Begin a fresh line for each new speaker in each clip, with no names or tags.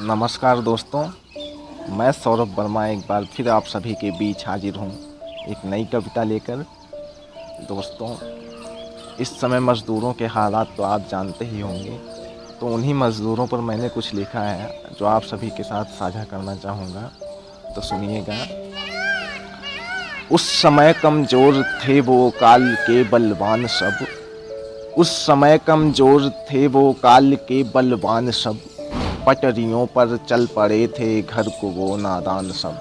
नमस्कार दोस्तों, मैं सौरभ वर्मा एक बार फिर आप सभी के बीच हाजिर हूँ एक नई कविता लेकर। दोस्तों, इस समय मज़दूरों के हालात तो आप जानते ही होंगे, तो उन्हीं मज़दूरों पर मैंने कुछ लिखा है जो आप सभी के साथ साझा करना चाहूँगा, तो सुनिएगा। उस समय कमज़ोर थे वो काल के बलवान सब, उस समय कमज़ोर थे वो काल के बलवान सब, पटरियों पर चल पड़े थे घर को वो नादान सब,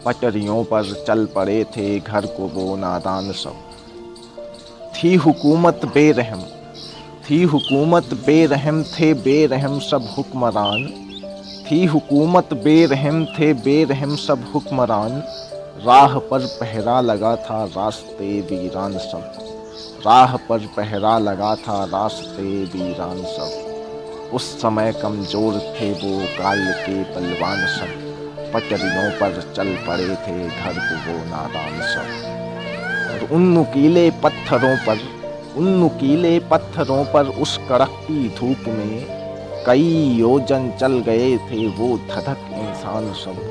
पटरियों पर चल पड़े थे घर को वो नादान सब। थी हुकूमत बेरहम, थी हुकूमत बेरहम, थे बेरहम सब हुक्मरान, थी हुकूमत बेरहम, थे बेरहम सब हुक्मरान। राह पर पहरा लगा था रास्ते वीरान सब, राह पर पहरा लगा था रास्ते वीरान सब। उस समय कमज़ोर थे वो काल के बलवान सब, पटरियों पर चल पड़े थे घर को वो नादान सब। और उन नुकीले पत्थरों पर, उन नुकीले पत्थरों पर उस कड़कती धूप में कई योजन चल गए थे वो धधक इंसान सब,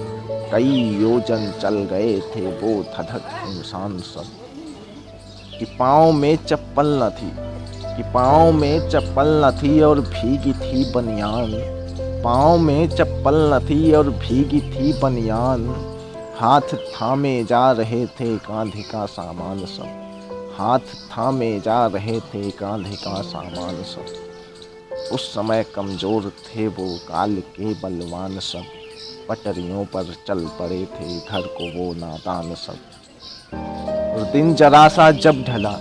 कई योजन चल गए थे वो धधक इंसान सब। कि पाँव में चप्पल न थी, कि पाँव में चप्पल न थी और भीगी थी बनियान, पाँव में चप्पल न थी और भीगी थी बनियान। हाथ थामे जा रहे थे कांधे का सामान सब, हाथ थामे जा रहे थे कांधे का सामान सब। उस समय कमज़ोर थे वो काल के बलवान सब, पटरियों पर चल पड़े थे घर को वो नादान सब। और दिन जरा सा जब ढला,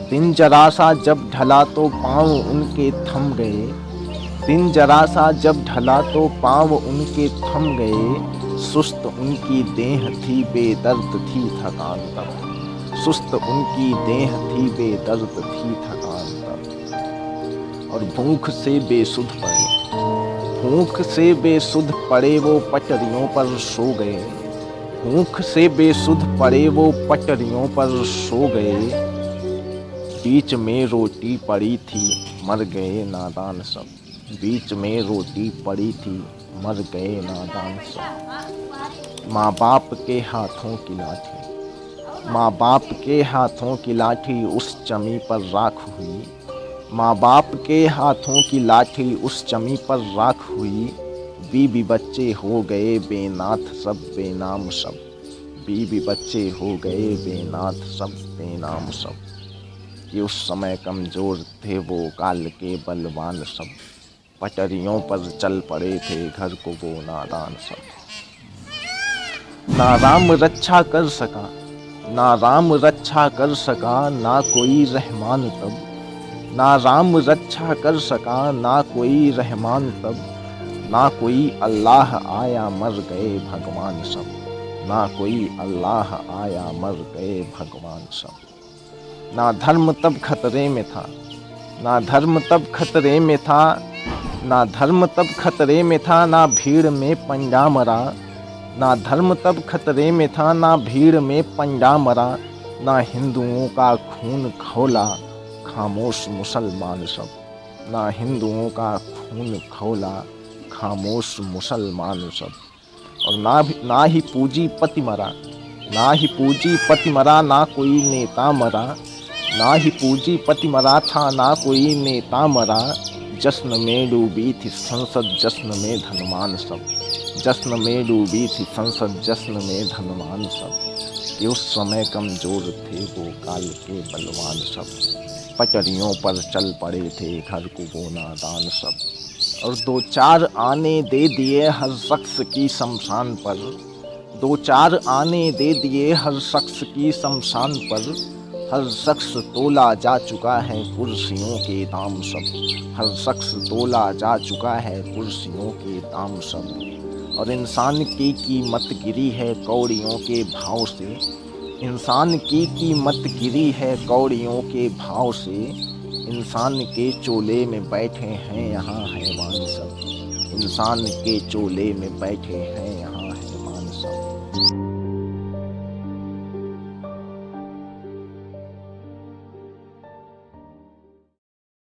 दिन जरा सा जब ढला तो पाँव उनके थम गए, दिन जरा सा जब ढला तो पाँव उनके थम गए। सुस्त उनकी देह थी बेदर्द थी थकान तब, सुस्त उनकी देह थी बेदर्द थी थकान तब। और भूख से बेसुध पड़े, भूख से बेसुध पड़े वो पटरियों पर सो गए, भूख से बेसुध पड़े वो पटरियों पर सो गए। बीच में रोटी पड़ी थी मर गए नादान सब, बीच में रोटी पड़ी थी मर गए नादान सब। माँ बाप के हाथों की लाठी, माँ बाप के हाथों की लाठी उस चमी पर राख हुई, माँ बाप के हाथों की लाठी उस चमी पर राख हुई। बीबी बच्चे हो गए बेनाथ सब बेनाम सब, बीबी बच्चे हो गए बेनाथ सब बेनाम सब। कि उस समय कमज़ोर थे वो काल के बलवान सब, पटरियों पर चल पड़े थे घर को वो नादान सब। ना राम रक्षा कर सका, ना राम रक्षा कर सका ना कोई रहमान तब, ना राम रक्षा कर सका ना कोई रहमान तब। ना कोई अल्लाह आया मर गए भगवान सब, ना कोई अल्लाह आया मर गए भगवान सब। ना धर्म तब खतरे में था, ना धर्म तब खतरे में था, ना धर्म तब खतरे में था ना भीड़ में पंडा मरा, ना धर्म तब खतरे में था ना भीड़ में पंडा मरा। ना हिंदुओं का खून खौला खामोश मुसलमान सब, ना हिंदुओं का खून खौला खामोश मुसलमान सब। और ना ही पूंजीपति मरा, ना ही पूंजीपति मरा ना कोई नेता मरा, ना ही पूंजीपति मरा था ना कोई नेता मरा। जश्न में डूबी थी संसद जश्न में धनवान सब, जश्न में डूबी थी संसद जश्न में धनवान सब। कि उस समय कमज़ोर थे वो काल के बलवान सब, पटरियों पर चल पड़े थे घर को वो नादान सब। और दो चार आने दे दिए हर शख्स की शमशान पर, दो चार आने दे दिए हर शख्स की शमशान पर। हर शख्स तोला जा चुका है कुर्सियों के दाम सब, हर शख्स तोला जा चुका है कुर्सियों के दाम सब। और इंसान की कीमत गिरी है कौड़ियों के भाव से, इंसान की कीमत गिरी है कौड़ियों के भाव से। इंसान के चोले में बैठे हैं यहाँ हैवान सब, इंसान के चोले में बैठे हैं